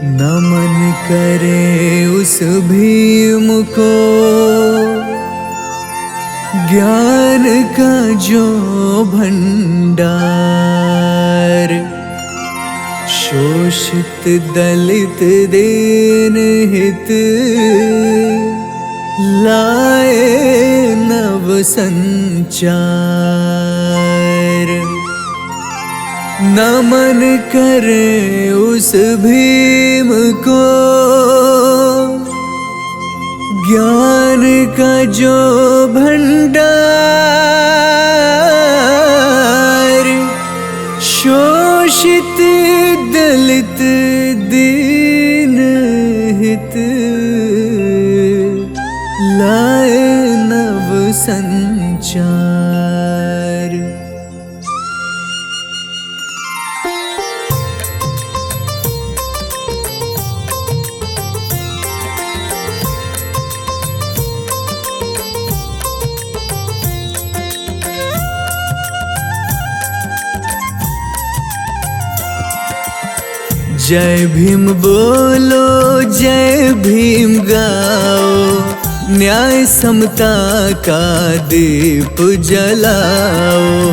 नमन करे उस भीम को, ज्ञान का जो भंडार। शोषित दलित दीन हित, लाए नव संचार। नमन करे उस भीम को, ज्ञान का जो भंडार। शोषित दलित दीन हित, लाए नव संचार। जय भीम बोलो, जय भीम गाओ, न्याय समता का दीप जलाओ।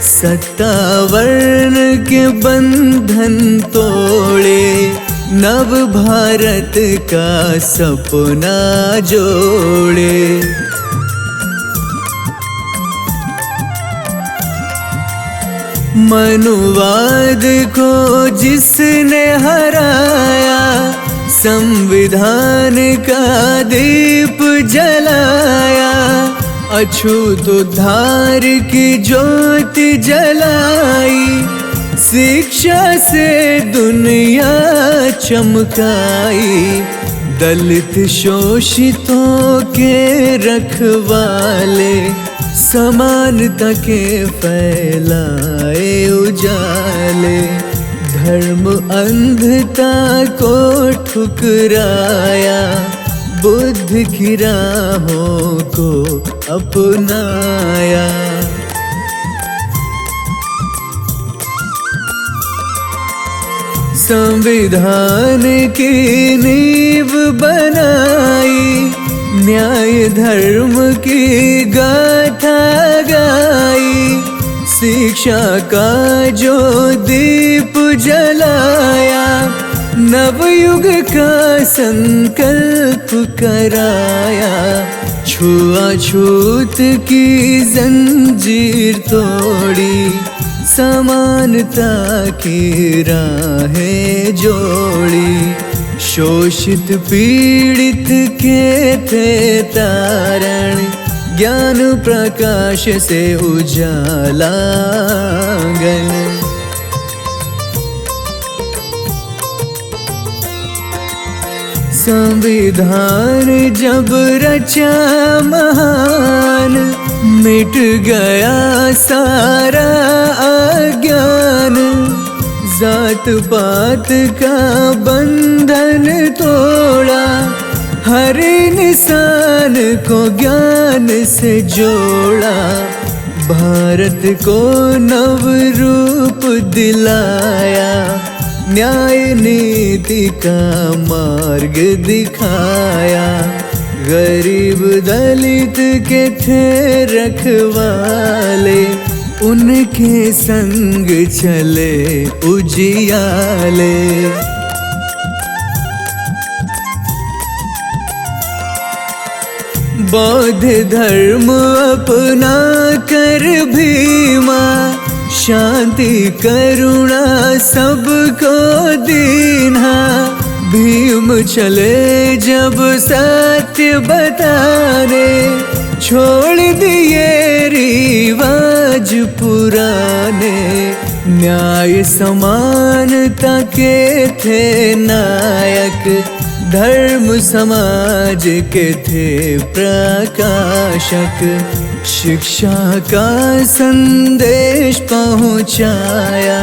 सत्ता वर्ण के बंधन तोड़े, नव भारत का सपना जोड़े। मनुवाद को जिसने हराया, संविधान का दीप जलाया। अछूत उद्धार की ज्योति जलाई, शिक्षा से दुनिया चमकाई। दलित शोषितों के रखवाले, समानता के फैलाए उजाले। धर्म अंधता को ठुकराया, बुद्ध की राहों को अपनाया। संविधान की नींव बनाई, न्याय धर्म की गाथा गाई। शिक्षा का जो दीप जलाया, नवयुग का संकल्प कराया। छुआछूत की जंजीर तोड़ी, समानता की राहें जोड़ी। शोषित पीड़ित के थे तारण, ज्ञान प्रकाश से उजाला आंगन। संविधान जब रचा महान, मिट गया सारा अज्ञान। जात पात का बंधन तोड़ा, हर इंसान को ज्ञान से जोड़ा। भारत को नव रूप दिलाया, न्याय नीति का मार्ग दिखाया। गरीब दलित के थे रखवाले, उनके संग चले उजियाले। बौद्ध धर्म अपना कर भीमा, शांति करुणा सबको दीना। भीम चले जब सत्य बताने, छोड़ दिए रिवाज पुराने। न्याय समानता के थे नायक, धर्म समाज के थे प्रकाशक। शिक्षा का संदेश पहुँचाया,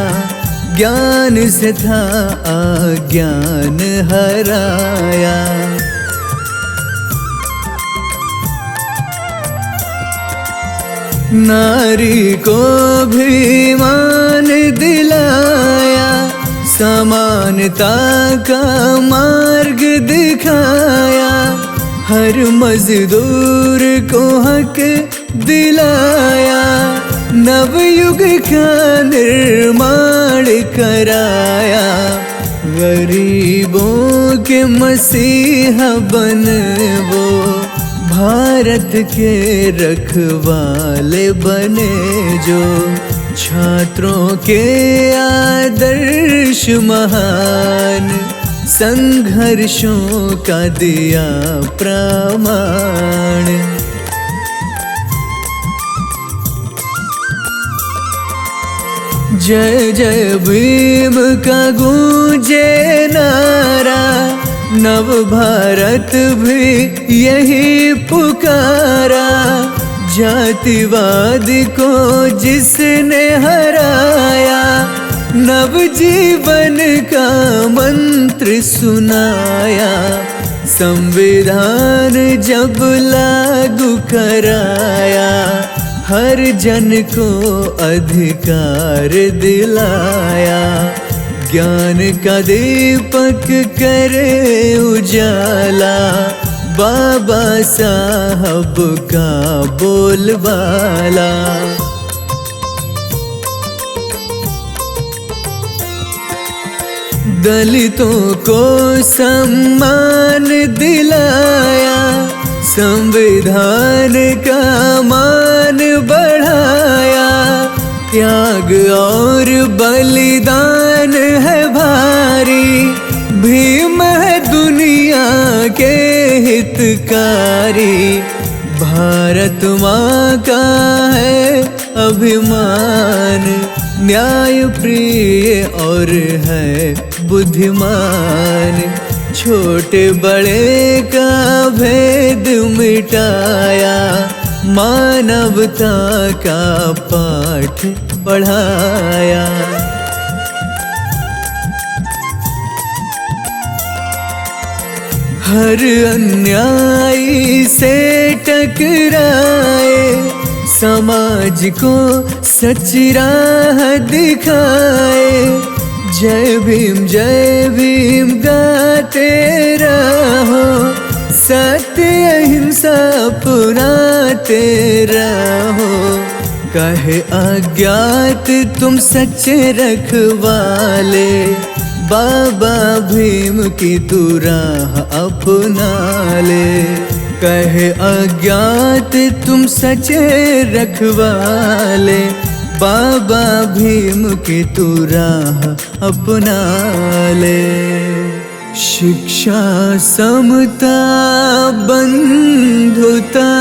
ज्ञान से था अज्ञान हराया। नारी को भी मान दिलाया, समानता का मार्ग दिखाया, हर मजदूर को हक दिलाया, नवयुग का निर्माण कराया, गरीबों के मसीहा बन वो भारत के रखवाले बने जो, छात्रों के आदर्श महान, संघर्षों का दिया प्रमाण। जय जय भीम का गूंजे नारा, नव भारत भी यही पुकारा, जातिवाद को जिसने हराया, नवजीवन का मंत्र सुनाया, संविधान जब लागू कराया, हर जन को अधिकार दिलाया, ज्ञान का दीपक करे उजाला, बाबा साहब का बोलबाला। दलितों को सम्मान दिलाया, संविधान का मान बढ़ाया, त्याग और बलिदान है भारी, भीम है दुनिया के हितकारी, भारत माँ का है अभिमान, न्याय प्रिय और है बुद्धिमान, छोटे बड़े का भेद मिटाया, मानवता का पाठ पढ़ाया। हर अन्याय से टकराए, समाज को सच्ची राह दिखाए, जय भीम गाते रहो, सत्य अहिंसा अपनाते रहो, कहे अज्ञात तुम सच्चे रखवाले, बाबा भीम की तू राह अपना ले, कहे अज्ञात तुम सच्चे रखवाले, बाबा भीम की तू राह अपना ले। शिक्षा समता बंधुता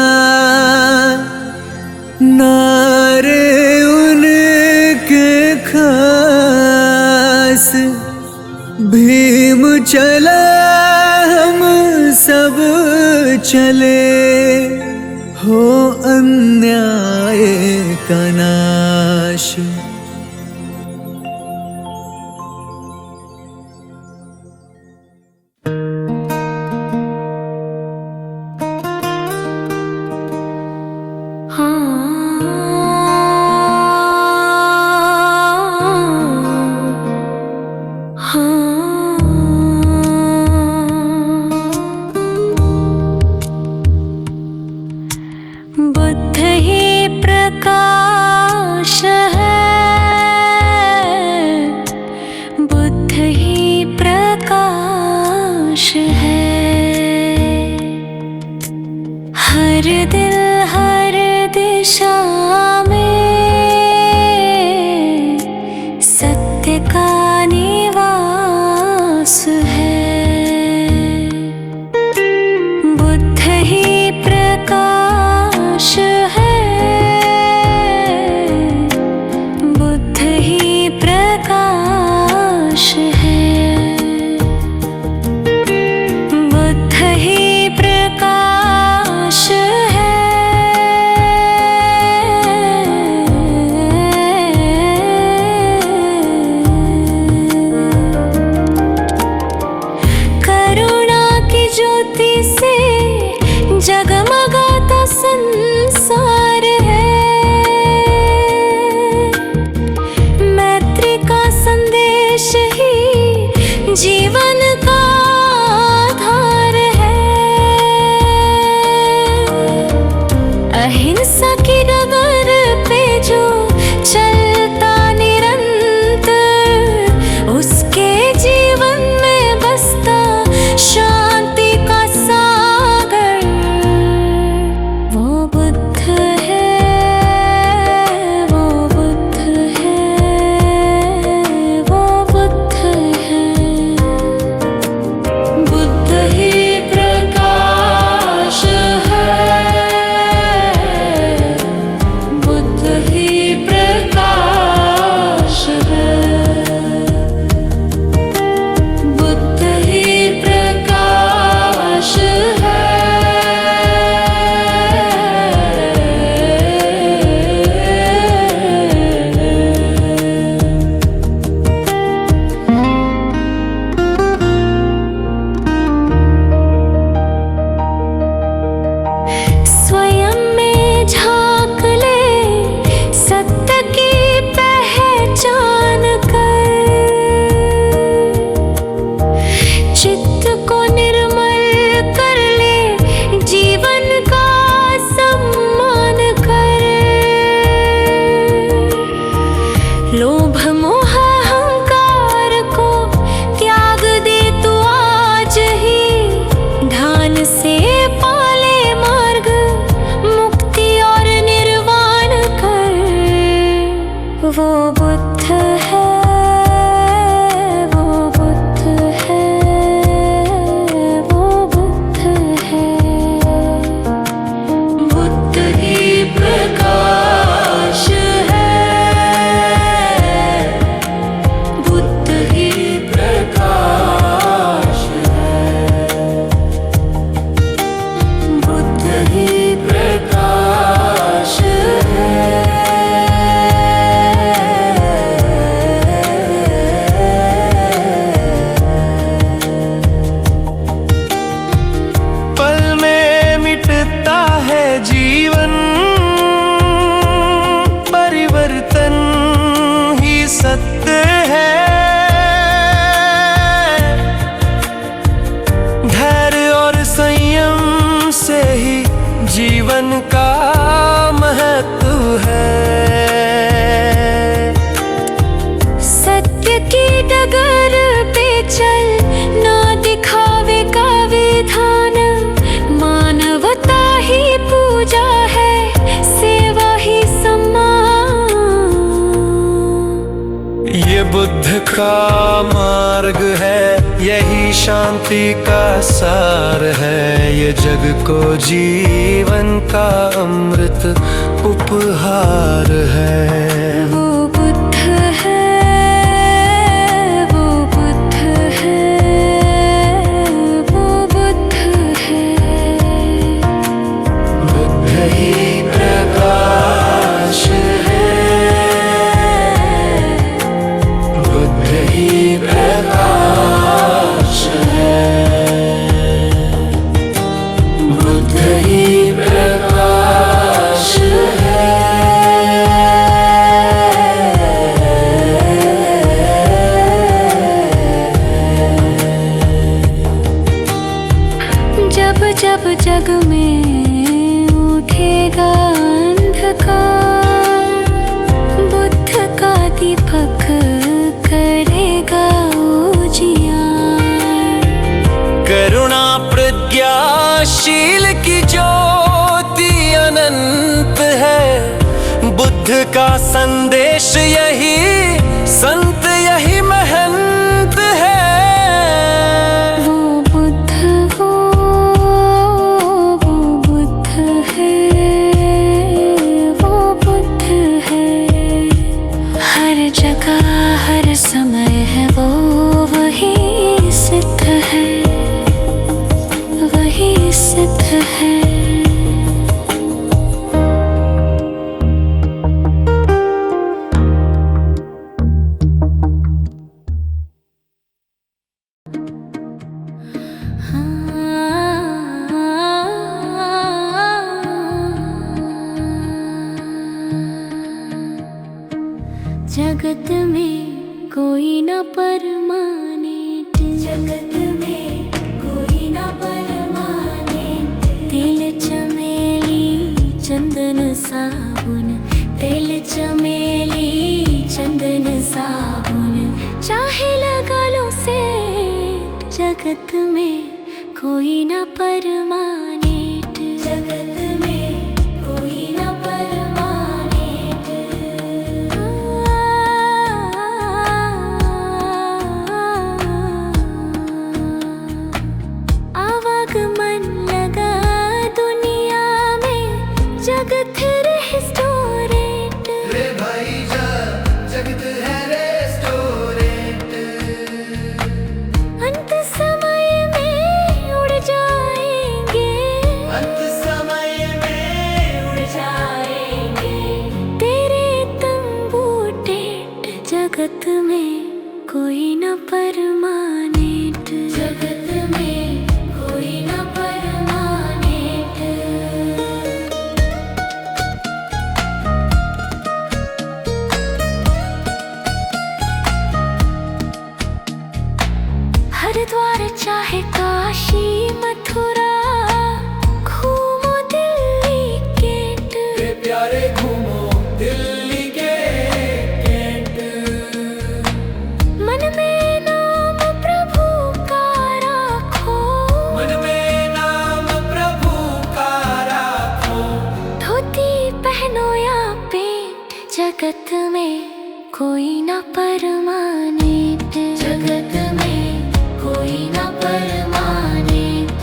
नारे उनके खास, भीम चला हम सब चले, हो अन्याय का नाश। संदेश ही जीवन का आधार है। अहिंसा की डगर पे जो चलता निरंतर, उसके जीवन में बसता शांति का सागर, वो बुद्ध है, वो बुद्ध है, वो बुद्ध है। बुद्ध ही प्रकाश है, बुद्ध ही प्रकाश है, बुद्ध ही प्रकाश है। स्वयं में झांक ले, सत्य की पहचान कर, चित्त को निर्मल कर ले, जीवन का सम्मान कर। लोभ मोह अहंकार को त्याग दे तू आज ही, ध्यान से पाले मार्ग मुक्ति और निर्वाण कर। वो बुद्ध है, वो बुद्ध है, वो बुद्ध है। बुद्ध ही प्रकाश है, बुद्ध ही प्रकाश है, बुद्ध ही प्रकाश है। पल में मिटता है जीवन, परिवर्तन ही सत्य है। धैर्य और संयम से ही जीवन का महत्व है। सत्य की डगर पे चल, ना दिखावे का विधान, मानवता ही पूजा है, सेवा ही सम्मान। ये बुद्ध का मार्ग है, यही शांति का सार है। ये जग को जीवन का अमृत उपहार है। वो बुद्ध है, वो बुद्ध है, वो बुद्ध है। बुद्ध ही प्रकाश है, बुद्ध ही प्रकाश है, बुद्ध ही प्रकाश है। जब जब जग में उठेगा अंधकार, बुद्ध का दीपक करेगा उजियार। करुणा प्रज्ञाशील की ज्योति अनंत है। बुद्ध का संदेश यही, संत यही महंत है। वो बुद्ध, वो बुद्ध है, वो बुद्ध है। हर जगह हर समय है वो, वही सिद्ध है, वही सिद्ध है। जगत में कोई न परमानेंट जगत में कोई ना परमाने। तेल चमेली चंदन साबुन, तेल चमेली चंदन साबुन, चाहे लगा लो से जगत में कोई ना परमानेट। जगत में कोई ना परमानेट। आवागमन लगा दुनिया में, जगत रेस्टोरेंट। रे भाई जगत है रेस्टोरेंट। अंत समय में उड़ जाएंगे, अंत समय में उड़ जाएंगे तेरे तंबू टेंट। जगत में कोई न परमानेंट। जगत में कोई न परमानेंट। हरिद्वार चाहे काशी मथुरा, घूमो दिल्ली गेट। रे प्यारे घूमो दिल्ली के गेट। मन में नाम प्रभु का राखो, मन में नाम प्रभु का राखो। धोती पहनो या पेंट। जगत में कोई ना परमानेंट। जगत में कोई ना परमानेंट।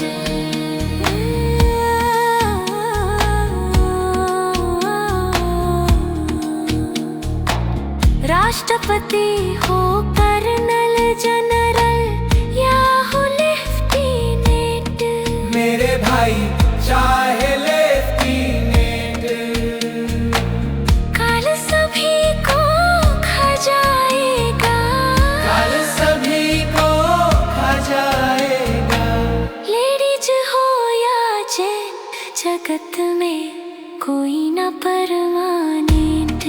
राष्ट्रपति हो कर्नल जनरल या हो लेफ्टिनेंट। मेरे भाई चाहे लेफ्टिनेंट। काल सभी को खा जाएगा, काल सभी को खा जाएगा। लेडीज हो या जेंट। जगत में कोई ना परमानेंट।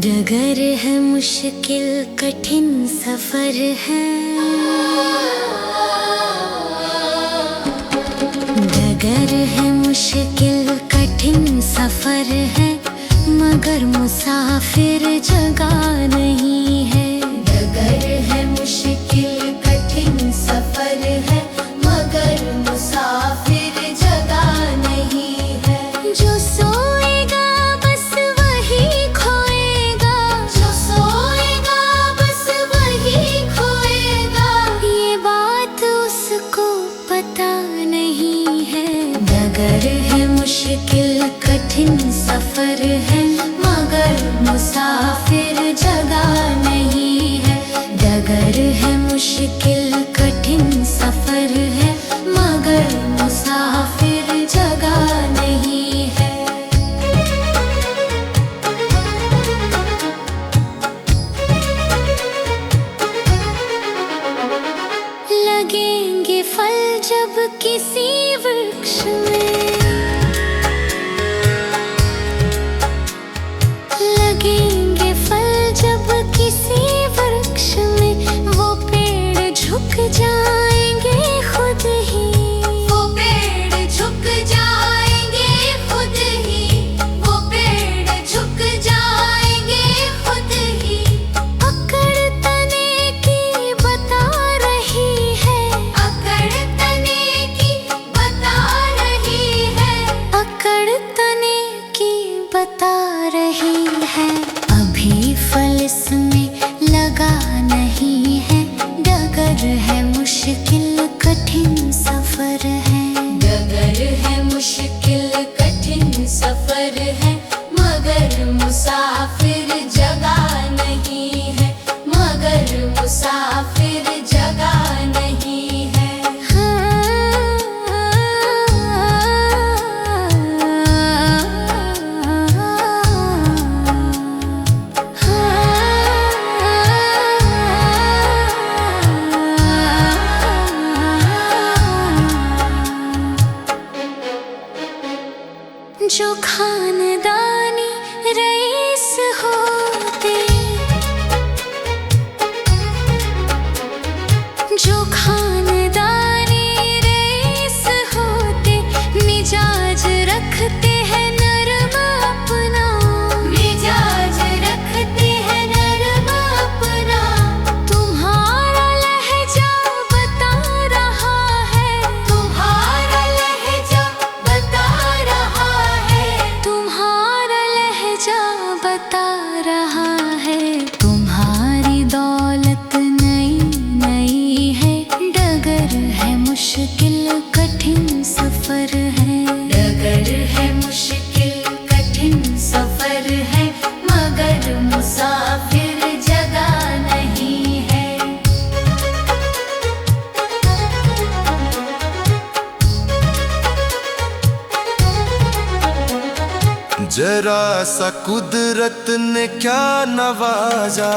डगर है मुश्किल कठिन सफर है, डगर है मुश्किल कठिन सफर है, मगर मुसाफिर जगह नहीं है। डगर है मुश्किल कठिन सफर है, मगर मुसाफिर जगह नहीं है। जो सोएगा बस वही खोएगा, जो सोएगा बस वही खोएगा। ये बात उसको पता नहीं है। डगर है मुश्किल कठिन सफर है, मगर मुसाफिर जगह नहीं है। बता रहा है। तुम्हारी दौलत नई नई है, डगर है मुश्किल कठिन सफर है। डगर है मुश्किल कठिन सफर है, मगर मुसाफिर जगह नहीं है। जरा सा कुदरत ने क्या नवाजा,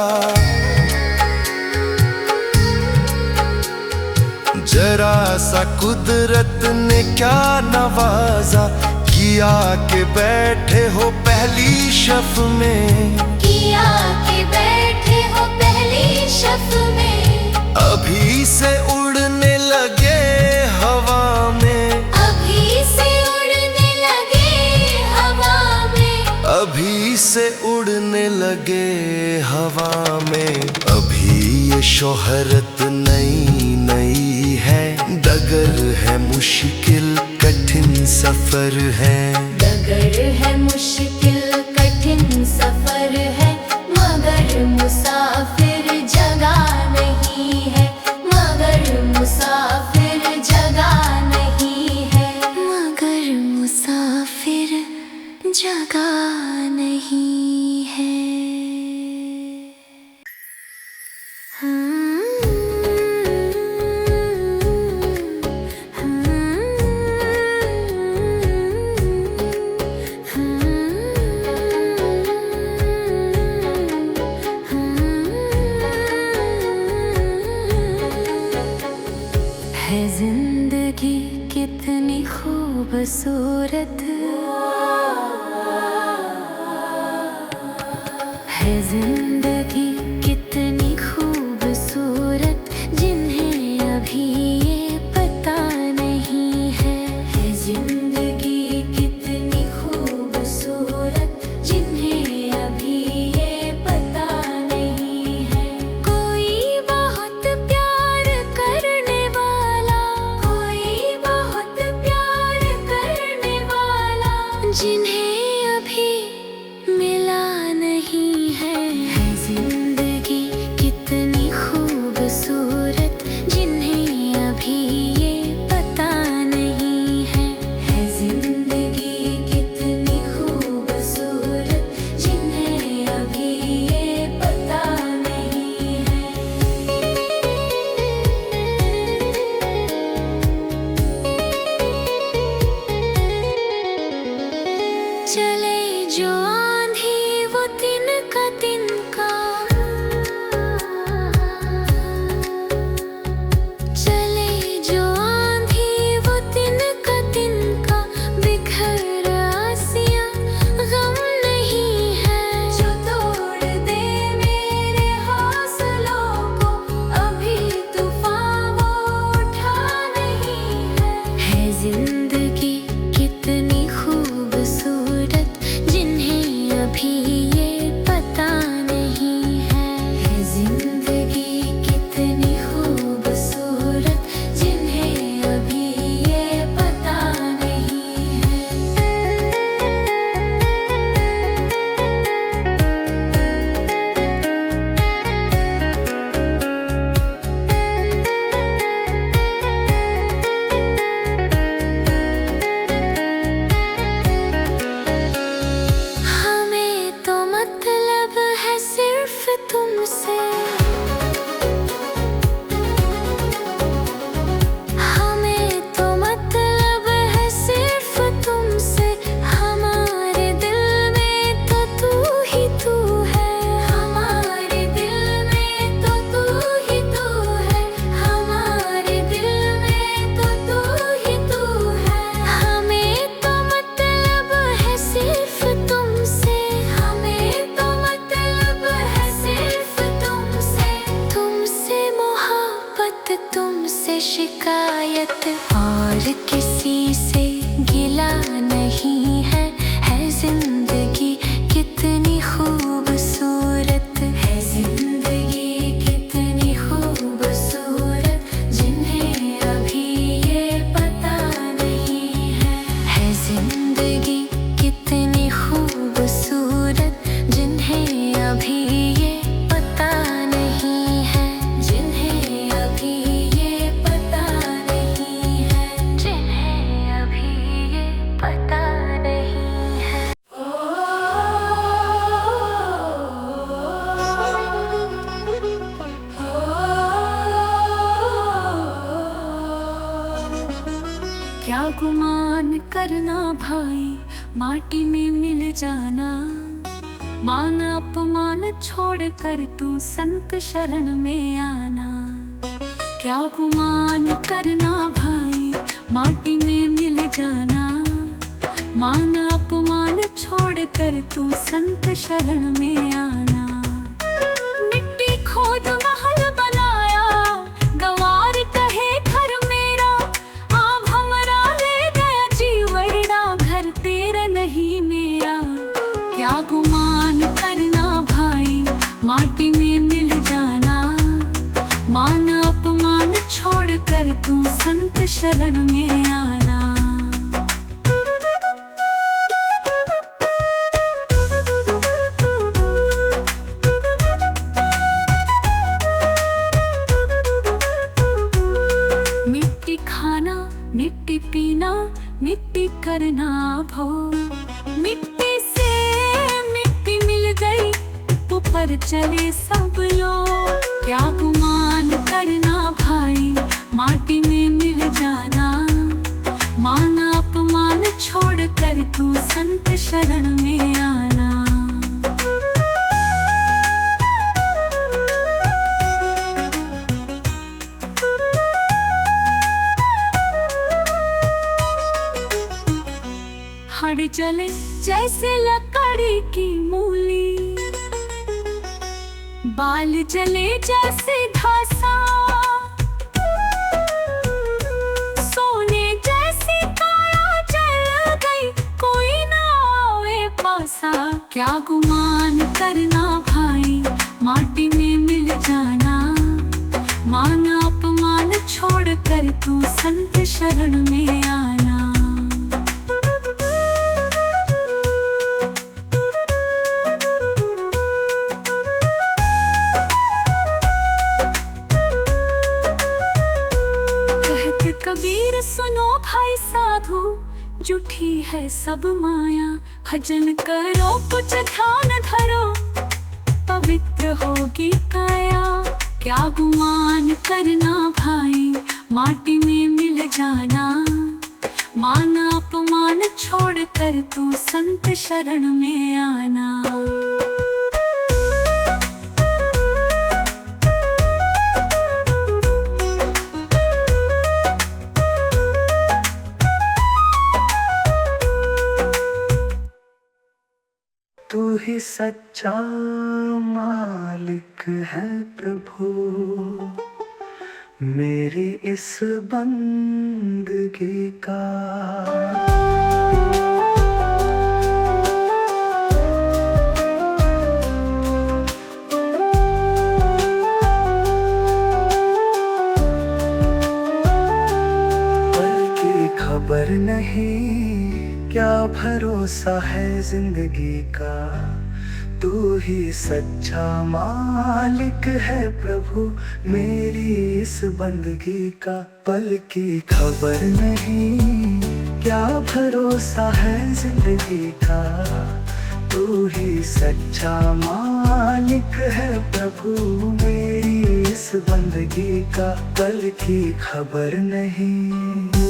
जरा सा कुदरत ने क्या नवाजा, किया के बैठे हो पहली शफ में। किया के बैठे हो पहली शफ में, अभी से उड़ने लगे हवा में। अभी से उड़ने लगे हवा में। अभी से उड़ने लगे हवा में। अभी ये शोहरत नई नई है, डगर है मुश्किल कठिन सफर है। डगर है मुश्किल कठिन सफर है, मगर मुसाफिर जगह नहीं है। मगर मुसाफिर जगह नहीं है। मगर मुसाफिर जगह नहीं है। है जिंदगी कितनी खूबसूरत, है जिंदगी कितनी खूबसूरत, जिन्हें अभी ये पता नहीं है। है जिंदगी कितनी खूबसूरत, जिन्हें अभी ये पता नहीं है। कोई बहुत प्यार करने वाला, कोई बहुत प्यार करने वाला, जिन्हें अभी मिला नहीं है। है जिंदगी करना भाई, माटी में मिल जाना। मान अपमान छोड़ कर तू संत शरण में आना। क्या गुमान करना भाई, माटी में मिल जाना। मान अपमान छोड़ कर तू संत शरण में आना। मिट्टी खोद महल बनाया, गंवार कहे घर मेरा। आप हमरा ले गया जीवड़ा, घर तेरा नहीं मेरा। क्या गुमान करना भाई, माटी में मिल जाना। मान अपमान छोड़ कर तू संत शरण में आना। मिट्टी खाना, मिट्टी पीना, मिट्टी करना भो। मिट्टी से मिट्टी मिल गई, ऊपर चले सब लोग। क्या गुमान करना भाई, माटी में मिल जाना। मान अपमान छोड़ कर तू संत शरण में आना। हट जले जैसे लकड़ी की मूली, बाल जले जैसे घासा। सोने जैसी काया जल गई, कोई ना आवे पासा। क्या गुमान करना भाई, माटी में मिल जाना। मान अपमान छोड़ कर तू संत शरण में आना। कबीर सुनो भाई साधु, झूठी है सब माया। भजन करो कुछ ध्यान धरो, पवित्र होगी काया। क्या गुमान करना भाई, माटी में मिल जाना। मान अपमान छोड़ कर तू संत शरण में आना। तू ही सच्चा मालिक है प्रभु, मेरी इस बंदगी का। पल की खबर नहीं, क्या भरोसा है जिंदगी का। तू ही सच्चा मालिक है प्रभु, मेरी इस बंदगी का। पल की खबर नहीं, क्या भरोसा है जिंदगी का। तू ही सच्चा मालिक है प्रभु, मेरी इस बंदगी का। पल की खबर नहीं।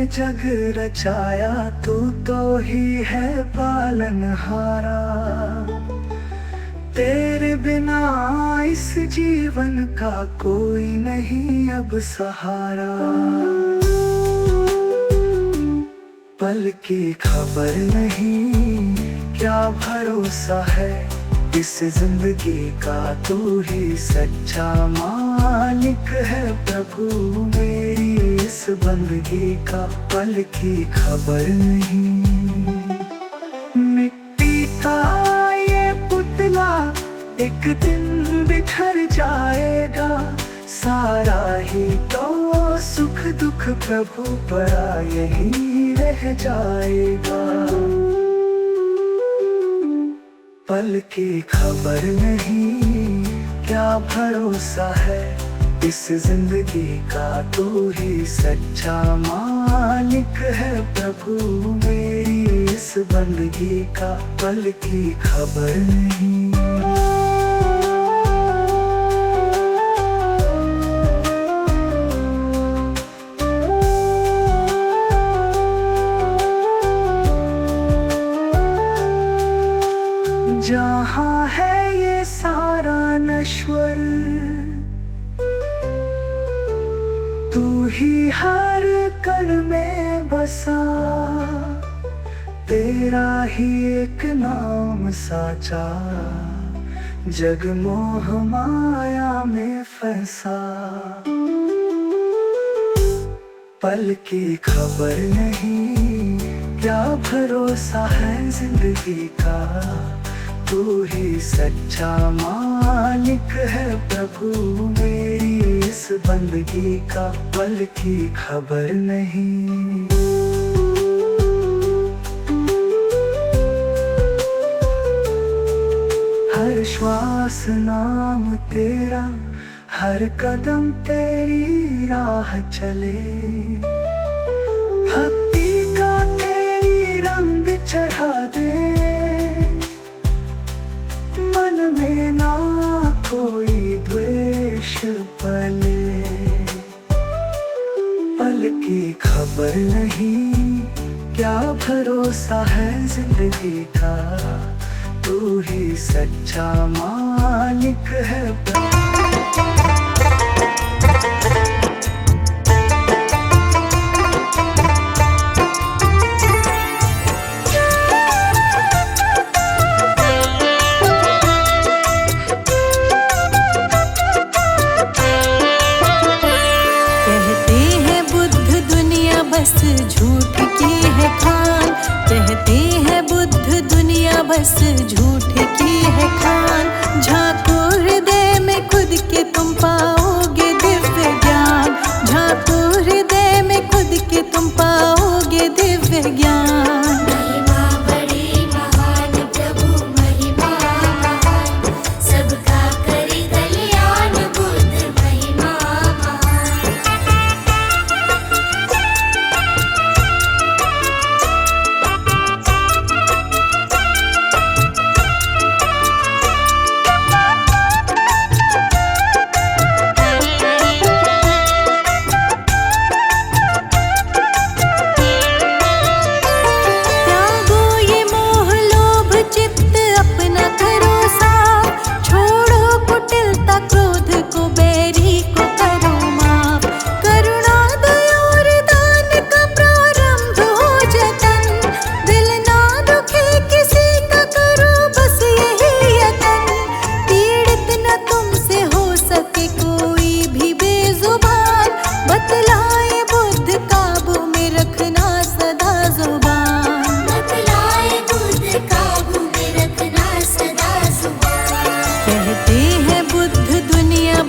जग रचाया तू तो ही है पालनहारा। तेरे बिना इस जीवन का कोई नहीं अब सहारा। पल की खबर नहीं, क्या भरोसा है इस जिंदगी का। तू ही सच्चा मालिक है प्रभु, मेरी इस बंदगी का। पल की खबर नहीं। मिट्टी का ये पुतला एक दिन बिखर जाएगा। सारा ही तो सुख दुख प्रभु पड़ा यही रह जाएगा। पल की खबर नहीं, क्या भरोसा है इस जिंदगी का। तू ही सच्चा माँ मालिक है प्रभु, मेरी इस बंदगी का पल की खबर नहीं। जहाँ है ये सारा नश्वर, तू ही हर कण में बसा, तेरा ही एक नाम साचा, जग मोह माया में फंसा। पल की खबर नहीं, क्या भरोसा है जिंदगी का, तू ही सच्चा मालिक है प्रभु, मेरी इस बंदगी का पल की खबर नहीं। हर श्वास नाम तेरा, हर कदम तेरी राह चले, भक्ति का तेरी रंग चढ़ा दे, मन में ना कोई द्वेष पले। पल की खबर नहीं, क्या भरोसा है जिंदगी का, तू ही सच्चा मालिक है। बस झूठ की है खान, कहते हैं बुद्ध दुनिया बस झूठ की है खान। झांको हृदय में खुद के तुम पाओगे दिव्य ज्ञान, झांको हृदय में खुद के तुम पाओगे दिव्य ज्ञान। महिमा बड़ी महान प्रभु, महिमा महान, सबका करे कल्याण बुद्ध, महिमा महान।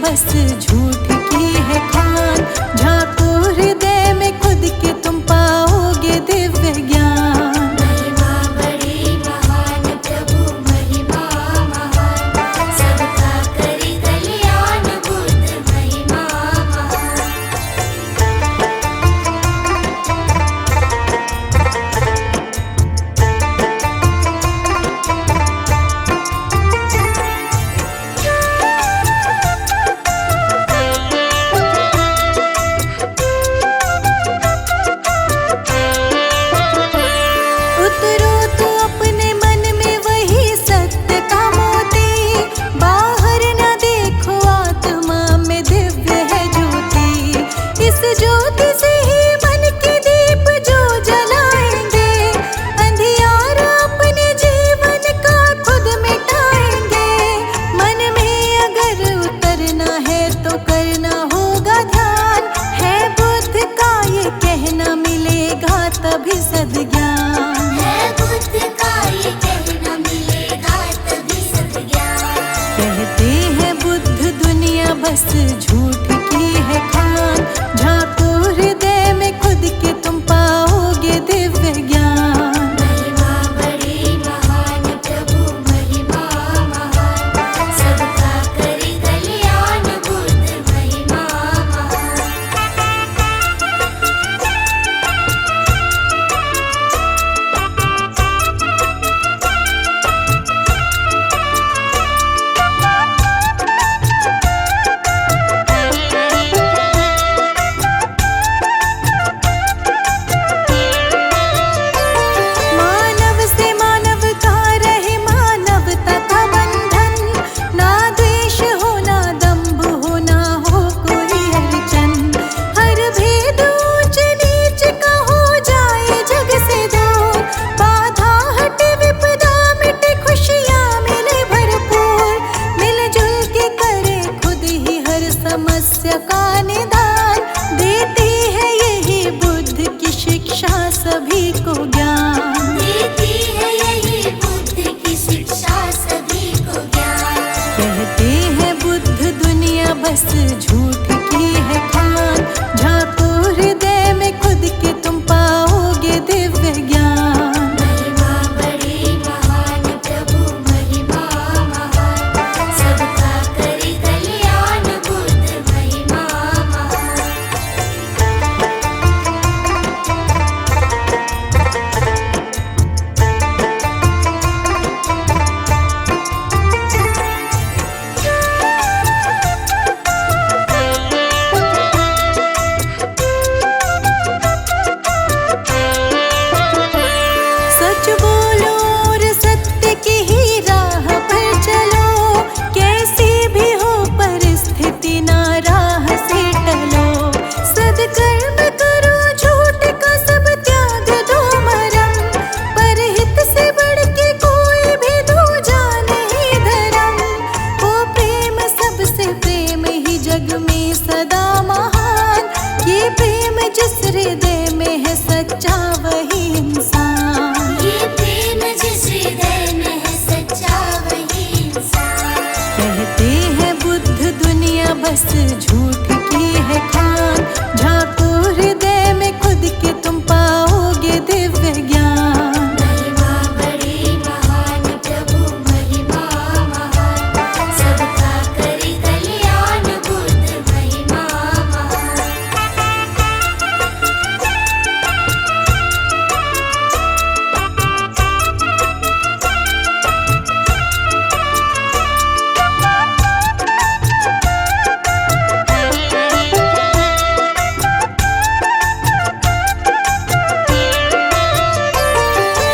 बस झूठ की है खान, झांको हृदय में खुद के तुम पाओगे दिव्य ज्ञान। महिमा बड़ी महान प्रभु, महिमा महान, सबका करे कल्याण बुद्ध, महिमा महान। तभी सद्ज्ञान है बुद्ध का ये कहना, मिलेगा तभी सद्ज्ञान। कहते हैं बुद्ध दुनिया बस झूठ की है खान, झांको हृदय में खुद के तुम पाओगे दिव्य ज्ञान। महिमा बड़ी महान प्रभु, महिमा महान, सबका करे कल्याण बुद्ध, महिमा महान। बस झूठ की है खान। झांको हृदय में खुद के तुम पाओगे दिव्य ज्ञान। महिमा बड़ी महान प्रभु महिमा महान, सबका करे कल्याण बुद्ध महिमा महान। सच बोलो और सत्य की ही राह पर चलो, कैसी भी हो परिस्थिति ना राह से टलो। सद्कर्म करो झूठ का सब त्याग दो मरम, परहित से बढ़ के कोई भी दूजा नहीं धर्म। वो प्रेम सबसे प्रेम ही जग में सदा महान, ये प्रेम जिस हृदय में है सच्चा वही इंसान। ये प्रेम जिस हृदय में है सच्चा वही इंसान। कहते हैं बुद्ध दुनिया बस झूठ की है खान। झांको हृदय में खुद के तुम पाओगे दिव्य ज्ञान। महिमा बड़ी महान प्रभु महिमा महान, सबका करे कल्याण बुद्ध महिमा महान।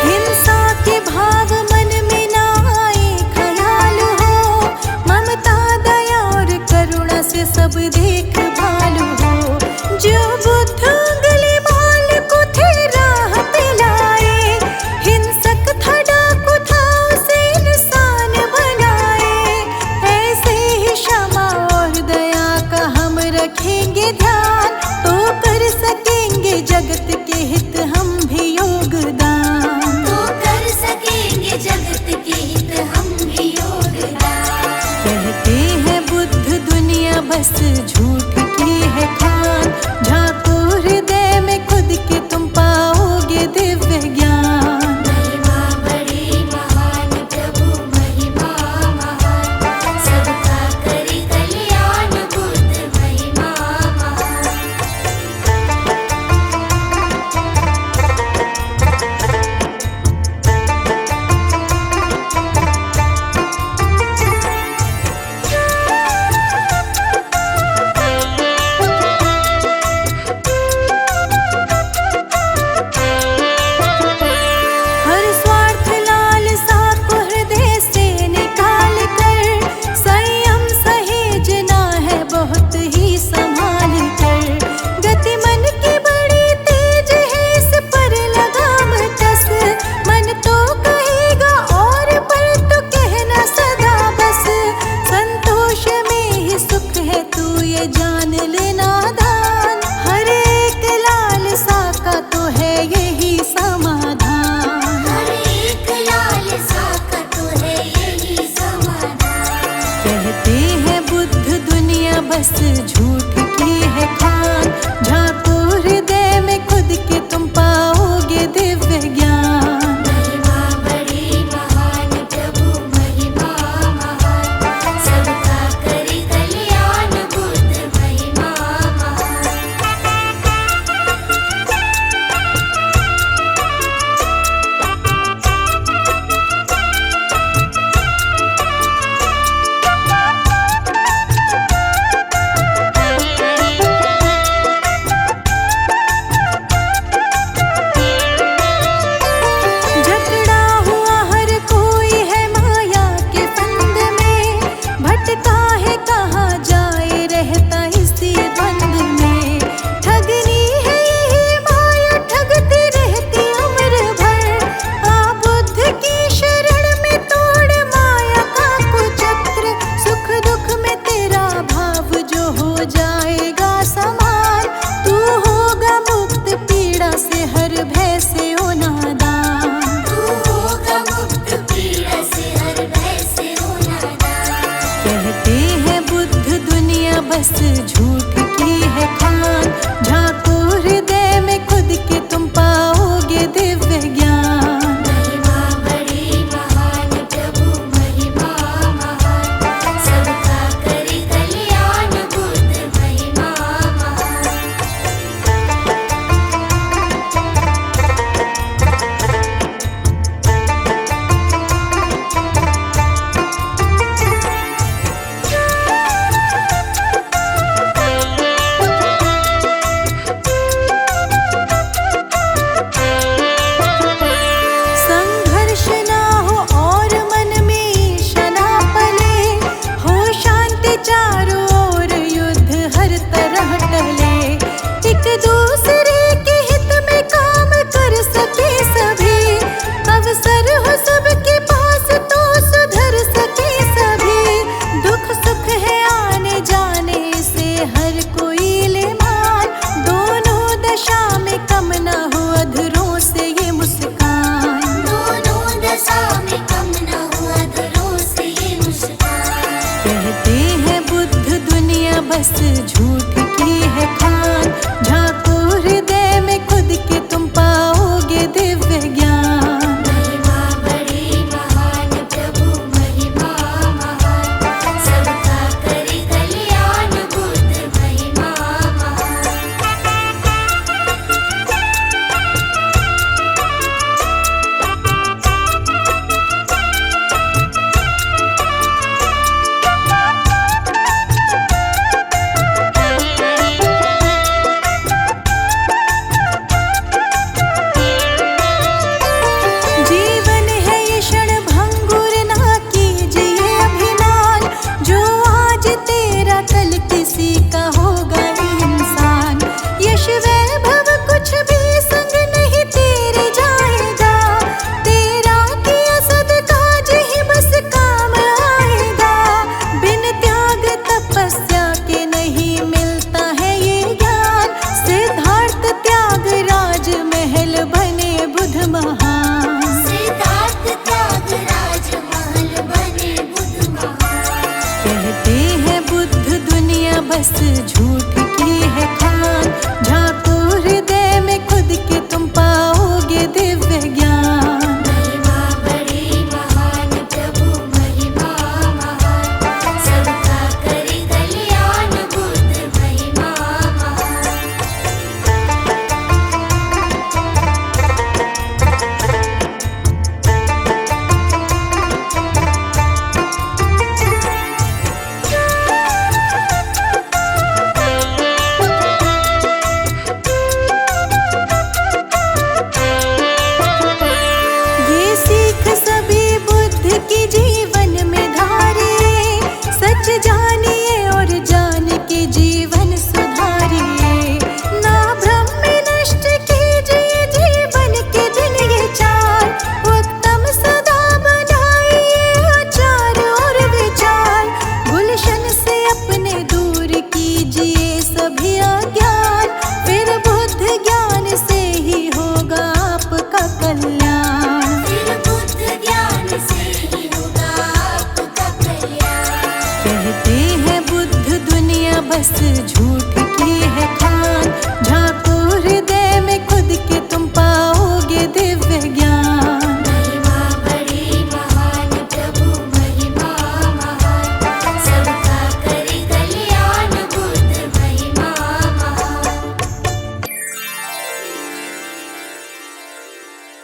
हिंसा के भाव मन में ना आए ख्याल हो, ममता दया और करुणा से सब देखभाल हो। जो बुद्ध उंगली माल को थे राह पे लाए, हिंसक था डाकू था उसे इंसान बनाए। ऐसे ही क्षमा और दया का हम रखेंगे ध्यान, तो कर सकेंगे जगत के हित हम भी योगदान। तो कर सकेंगे जगत के हित हम भी योगदान। कहते हैं बुद्ध दुनिया बस झूठ की है खान। झांको हृदय में खुद के तुम पाओगे दिव्य ज्ञान। महिमा बड़ी महान प्रभु महिमा महान, सबका करे कल्याण बुद्ध महिमा महान। हर स्वार्थ लालसा को हृदय से निकाल कर, संयम सहेजना है बहुत ही संभाल कर। गति मन की बड़ी तेज है इस पर लगाम कस, मन तो कहेगा और पर तो कहना सदा बस। संतोष में ही सुख है तू ये जान लेना दान, हर एक लालसा का तो है यही समाधान। हर एक लालसा का तो है यही समाधान। कहते हैं बुद्ध दुनिया बस झूठ की है खान। झांको हृदय में खुद के तुम पाओगे दिव्य ज्ञान। महिमा बड़ी महान प्रभु महिमा महान, सबका करे कल्याण बुद्ध महिमा महान। बस झूठ की है खान। झांको हृदय में खुद के तुम पाओगे दिव्य ज्ञान। महिमा बड़ी महान प्रभु महिमा महान, सबका करे कल्याण बुद्ध महिमा महान। संघर्ष ना हो और मन में ईर्ष्या ना पले, हो शांति चारों ओर युद्ध हर तरह टले। एक दूसरे के हित में काम कर सके सभी, अवसर हो सबके पास तो सुधर सके सभी। दुख सुख है आने जाने से हर कोई ले मान, दोनों दशा में कम ना हो अधरों से ये मुस्कान। दोनों दशा में कम न हुआ अधरों से ये मुस्कान। कहते हैं बुद्ध दुनिया बस झूठ की है खान। झांको हृदय में खुद के तुम पाओगे दिव्य ज्ञान। महिमा बड़ी महान प्रभु महिमा महान, सबका करे कल्याण बुद्ध महिमा महान। जीवन है ये क्षण भंगुर ना कीजिए अभिमान, जो आज तेरा कल किसी का होगा इंसान। यश वैभव कुछ भी संग नहीं तेरे जाएगा, तेरा किया सदकाज ही बस काम आएगा। बिन त्याग तपस्या के नहीं मिलता है ये ज्ञान, सिद्धार्थ त्याग राजमहल बने बुद्ध महान। सिद्धार्थ त्याग राजमहल बने बुद्ध महान। कहते हैं बुद्ध दुनिया बस झूठ की है खान। झांको हृदय में खुद के तुम पाओगे दिव्य ज्ञान। महिमा बड़ी महान प्रभु महिमा महान, सबका करे कल्याण बुद्ध महिमा महान। ये सीख सभी बुद्ध की जीवन में धारिए, सच जानिए और जान के जीवन सुधारिए। ना भ्रम में नष्ट कीजिए जीवन के दिन ये चार, उत्तम सदा बनाइए आचार और विचार। गुलशन से अपने दूर कीजिए सभी अज्ञान, फिर बुद्ध ज्ञान से ही होगा आपका कल्याण। फिर बुद्ध ज्ञान से ही होगा आपका कल्याण। कहते हैं बुद्ध दुनिया बस झूठ